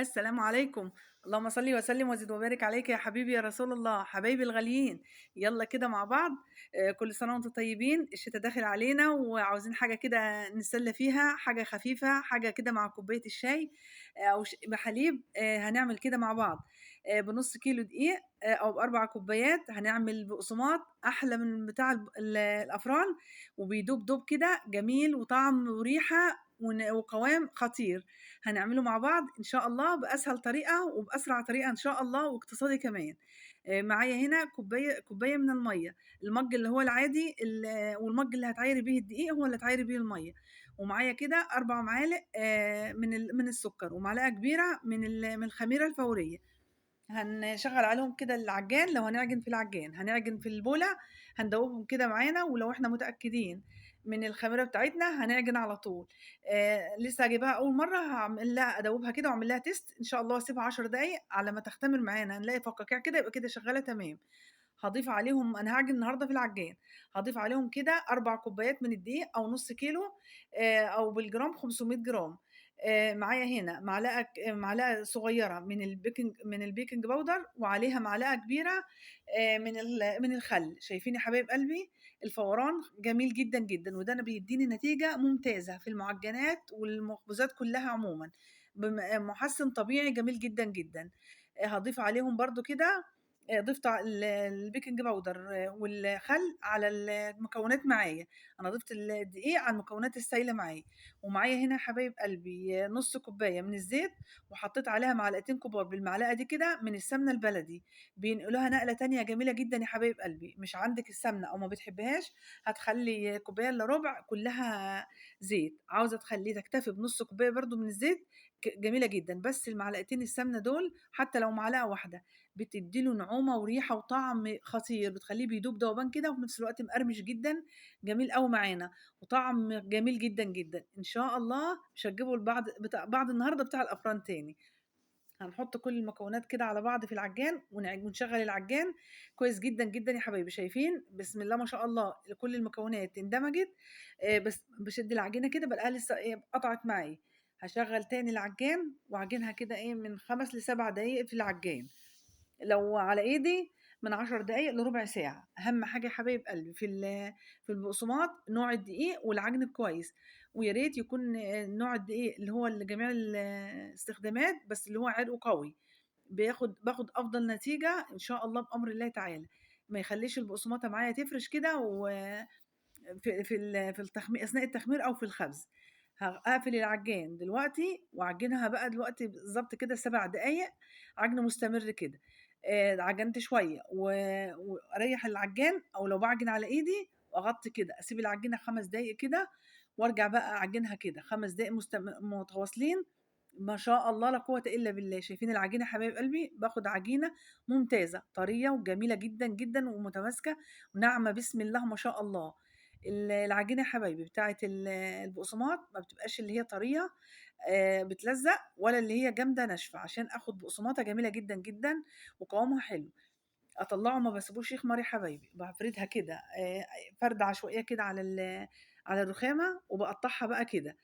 السلام عليكم. اللهم صل وسلم وزد وبارك عليك يا حبيبي يا رسول الله، حبايبي الغاليين. يلا كده مع بعض. كل سنة وانتم طيبين. الشتا داخل علينا وعاوزين حاجة كده نتسلى فيها، حاجة خفيفة، حاجة كده مع كوباية الشاي أو بحليب. هنعمل كده مع بعض. بنص كيلو دقيق أو بأربع كوبايات هنعمل بقسماط أحلى من بتاع الأفران، وبيدوب دوب كده جميل وطعم وريحة وقوام خطير. هنعمله مع بعض إن شاء الله بأسهل طريقة وبأسرع طريقة إن شاء الله واقتصادي كمان. معايا هنا كوباية من المَيّة، المَج اللي هو العادي والمَج اللي هتعايري بيه الدقيق هو اللي هتعايري بيه المَيّة، ومعايا كده 4 معالق من السكر، ومعلقة كبيرة من الخميرة الفورية. هنشغّل عليهم كده العجان، لو هنعجن في العجان، هنعجن في البولة، هندوبهم كده معانا، ولو إحنا متأكدين من الخميرة بتاعتنا هنعجن على طول. لسه هاجيبها أول مرّة هاعمل لها أدوبها كده وأعمل لها تيست إن شاء الله واسيبها 10 دقايق على ما تختمر معانا، هنلاقي فقاقيع كده يبقى كده شغّالة تمام. هاضيف عليهم، أنا هاعجن النهارده في العجان، هاضيف عليهم كده 4 كوبايات من الدقيق أو نُص كيلو، أو بالجرام 500 جرام. معايا هنا معلقة صغيرة من البيكنج باودر، وعليها معلقة كبيرة من الخل. شايفين يا حبايب قلبي؟ الفوران جميل جدًا، جدًا، وده أنا بيدّيني نتيجة ممتازة في المعجنات والمخبوزات كلّها عمومًا، مُحسِّن طبيعي جميل جدًا، جدًا. هاضيف عليهم برضه كده، ضِفت البيكنج باودر والخل على المكونات معايا. أنا ضِفت الدقيق على المكونات السايلة معايا. ومعايا هنا يا حبايب قلبي نُص كوباية من الزيت، وحطيت عليها معلقتين كبار بالمعلقة دي كده من السمنة البلدي، بينقلوها نقلة تانية جميلة جدًا يا حبايب قلبي. مش عندِك السمنة أو ما بتحبيهاش، هتخلّي كوباية إلا ربع كلّها زيت، عاوزة تخلّيه تكتفي بنُص كوباية برضه من الزيت جميلة جدًا، بس المعلقتين السمنة دول حتى لو معلقة واحدة بتدّي له نعومة وريحة وطعم خطير، بتخلّيه بيدوب دوبان كده وفي نفس الوقت مقرمش جدًا، جميل أوي معانا. وطعم جميل جدًا، جدًا. إن شاء الله مش هتجيبوا بعد النهارده بتاع الأفران تاني. هنحط كل المكونات كده على بعض في العجان ونشغّل العجان كويس جدًا، جدًا يا حبايبي. شايفين؟ بسم الله ما شاء الله كل المكونات اندمجت. بس باشد العجينة كده بالاقيها لسه قطعت معايا. هاشغّل تاني العجان واعجنها كده من 5 ل7 دقايق في العجان. لو على إيدي من 10 دقايق لربع ساعة. أهم حاجة يا حبايب قلبي في البقسماط نوع الدقيق والعجن كويس، ويا ريت يكون نوع الدقيق اللي هو لجميع الاستخدامات، بس اللي هو عرقه قوي. باخد أفضل نتيجة إن شاء الله بأمر الله تعالى. ما يخلّيش البقسماطة معايا تفرش كده في أثناء التخمير أو في الخبز. هاقفل العجان دلوقتي وأعجنها بقى دلوقتي بالضبط كده 7 دقايق، عجن مستمر كده. عجنت شوية وأريّح العجان، أو لو باعجن على إيدي وأغطّي كده، أسيب العجينة 5 دقايق كده وأرجع بقى أعجنها كده 5 دقايق متواصلين. ما شاء الله لا قوة إلا بالله. شايفين العجينة يا حبايب قلبي؟ باخد عجينة ممتازة، طرية وجميلة جدًا، جدًا ومتماسكة وناعمة بسم الله ما شاء الله. العجينة يا حبايبي بتاعة البقسماط ما بتبقاش اللي هي طرية بتلزق، ولا اللي هي جامدة ناشفة، عشان آخد بقسماطة جميلة جدًا، جدًا وقوامها حلو. أطلّعه ما باسيبوش يخمر يا حبايبي، بافردها كده فردة عشوائية كده على الرخامة، وباقطّعها بقى كده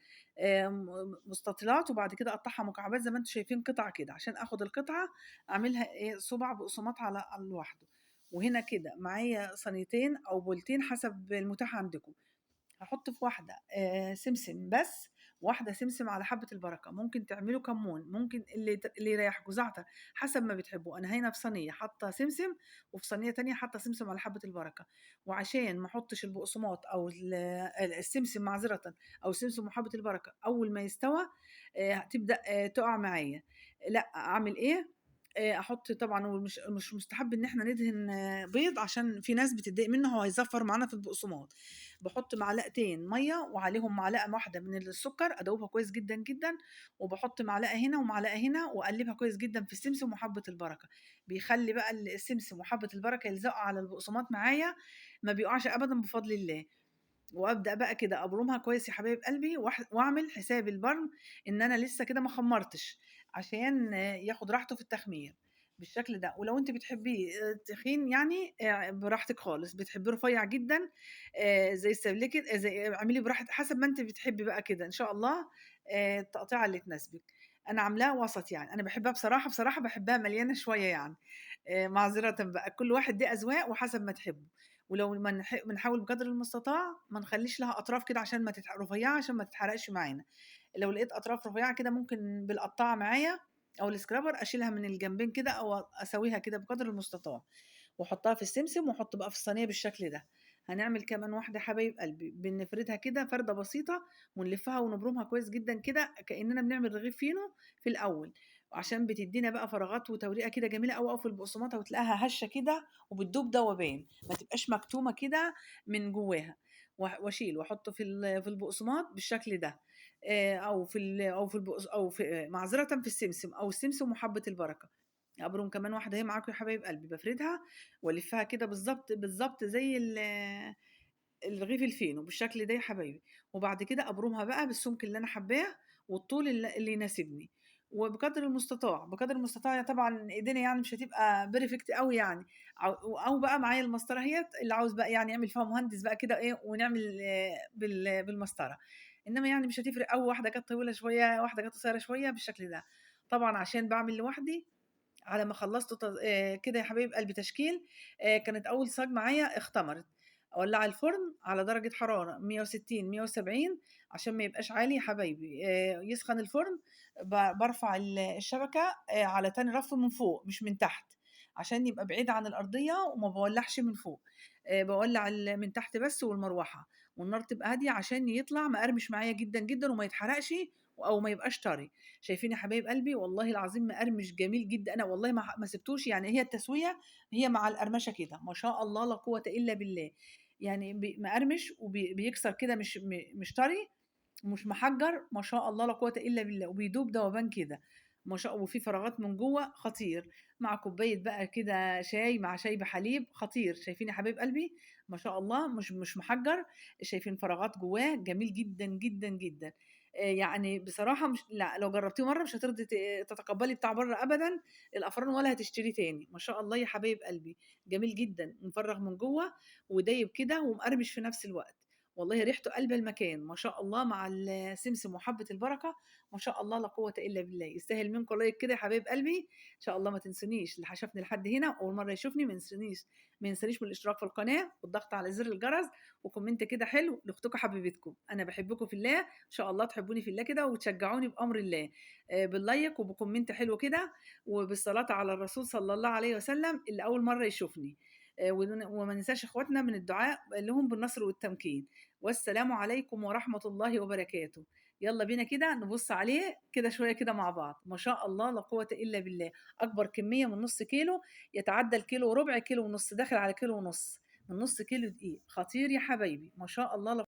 مستطيلات، وبعد كده أقطّعها مكعبات زي ما أنتم شايفين قطع كده، عشان آخد القطعة أعملها صُباع بقسماط على لوحده. وهنا كده معايا صينيتين أو بولتين حسب المتاح عندكم. هاحط في واحدة سمسم بس، وواحدة سمسم على حبة البركة. ممكن تعملوا كمون، ممكن اللي يريحكم، زعتر، حسب ما بتحبوا. أنا هنا في صينية حاطة سمسم، وفي صينية تانية حاطة سمسم على حبة البركة. وعشان ما احطش البقسماط أو السمسم معذرةً، أو السمسم وحبة البركة أول ما يستوى تبدأ تقع معايا. لأ، أعمل إيه؟ أحط طبعًا، مش مستحب إن إحنا ندهن بيض، عشان في ناس بتتضايق منه، هو هيزفّر معانا في البقسماط. باحط معلقتين مَيّة وعليهم معلقة واحدة من السكر، أدوبها كويس جدًا، جدًا، وباحط معلقة هنا ومعلقة هنا وأقلّبها كويس جدًا في السمسم وحبة البركة. بيخلّي بقى السمسم وحبة البركة يلزقوا على البقسماط معايا، ما بيقعش أبدًا بفضل الله. وأبدأ بقى كده أبرمها كويس يا حبايب قلبي، وأعمل حساب البرم إن أنا لسه كده ما خمّرتش، عشان ياخد راحته في التخمير بالشكل ده. ولو أنتِ بتحبيه تخين يعني براحتك خالص، بتحبيه رفيع جدًا زي السبلكة، اعمليه حسب ما أنتِ بتحبي بقى كده إن شاء الله التقطيعة اللي تناسبِك. أنا عاملاها وسط يعني، أنا باحبها بصراحة، بصراحة باحبها مليانة شوية يعني، معذرةً بقى، كل واحد دي أذواق وحسب ما تحبه، ولو بنحاول بقدر المستطاع ما نخلّيش لها أطراف كده عشان ما رفيّعة عشان ما تتحرقش معانا، لو لقيت أطراف رفيّعة كده ممكن بالقطّاعة معايا أو الscraper أشيلها من الجنبين كده أو أساويها كده بقدر المستطاع، وأحطها في السمسم وأحط بقى في الصينية بالشكل ده. هنعمل كمان واحدة حبايب قلبي، بنفردها كده فردة بسيطة ونلفّها ونبرمها كويس جدًا كده كإننا بنعمل رغيف فينو في الأول، وعشان بتدّينا بقى فراغات وتوريقة كده جميلة أوي، أوي في البقسماطة وتلاقيها هشة كده وبتدوب دوبان، ما تبقاش مكتومة كده من جواها، واشيل واحط في البقسماط بالشكل ده، أو في ال أو في البقس أو في معذرةً في السمسم أو السمسم وحبة البركة. أبرم كمان واحدة أهي معاكم يا حبايب قلبي، بافردها والفّها كده بالضبط، بالضبط زي الرغيف الفينو بالشكل ده يا حبايبي، وبعد كده أبرمها بقى بالسمك اللي أنا حاباه والطول اللي يناسبني، وبقدر المستطاع، بقدر المستطاع طبعًا إيدينا يعني مش هتبقى perfect أوي يعني، أو بقى معايا المسطرة أهيّة، اللي عاوز بقى يعني يعمل فيها مهندس بقى كده إيه ونعمل بالمسطرة، إنما يعني مش هتفرق أوي، واحدة كانت طويلة شوية، واحدة كانت قصيرة شوية بالشكل ده. طبعًا عشان باعمل لوحدي على ما خلّصت كده يا حبايب قلبي تشكيل، كانت أول صاج معايا اختمرت، أولّع الفرن على درجة حرارة 160، 170 عشان ما يبقاش عالي يا حبايبي، يسخن الفرن بارفع الشبكة على تاني رف من فوق مش من تحت، عشان يبقى بعيد عن الأرضية وما باولّعش من فوق، باولّع من تحت بس والمروحة، والنار تبقى هادية عشان يطلع مقرمش معايا جدًا، جدًا وما يتحرقش أو ما يبقاش طري. شايفين يا حبايب قلبي والله العظيم مقرمش جميل جدًا، أنا والله ما سِبتوش، يعني هي التسوية هي مع القرمشة كده، ما شاء الله لا قوة إلا بالله، يعني مقرمش بيكسر كده مش طري ومش محجّر، ما شاء الله لا قوة إلا بالله، وبيدوب دوبان كده، ما شاء وفيه فراغات من جوّه خطير، مع كوباية بقى كده شاي، مع شاي بحليب خطير، شايفين يا حبايب قلبي؟ ما شاء الله مش محجّر، شايفين فراغات جوّاه جميل جدًا، جدًا، جدًا. يعني بصراحة مش لأ، لو جرّبتيه مرّة مش هترضي تتقبّلي بتاع برّه أبدًا الأفران ولا هتشتريه تاني، ما شاء الله يا حبايب قلبي، جميل جدًا، مفرّغ من جوّه ودايب كده ومقرمش في نفس الوقت. والله ريحته قلبة المكان، ما شاء الله مع السمسم وحبة البركة، ما شاء الله لا قوة إلا بالله، يستاهل منكم لايك كده يا حبايب قلبي، إن شاء الله ما تنسونيش، اللي شافني لحد هنا أول مرة يشوفني ما ينسانيش من الاشتراك في القناة والضغط على زر الجرس وكومنت كده حلو لأختكم حبيبتكم، أنا باحبكم في الله، إن شاء الله تحبوني في الله كده وتشجعوني بأمر الله، باللايك وبكومنت حلو كده وبالصلاة على الرسول صلى الله عليه وسلم اللي أول مرة يشوفني، وما ننساش إخواتنا من الدعاء لهم بالنصر والتمكين. والسلام عليكم ورحمة الله وبركاته. يلا بينا كده نبص عليه كده شوية كده مع بعض، ما شاء الله لا قوة إلا بالله، أكبر كمية من نص كيلو، يتعدى الكيلو وربع، كيلو ونص، داخل على كيلو ونص، من نص كيلو دقيق، خطير يا حبايبي، ما شاء الله لا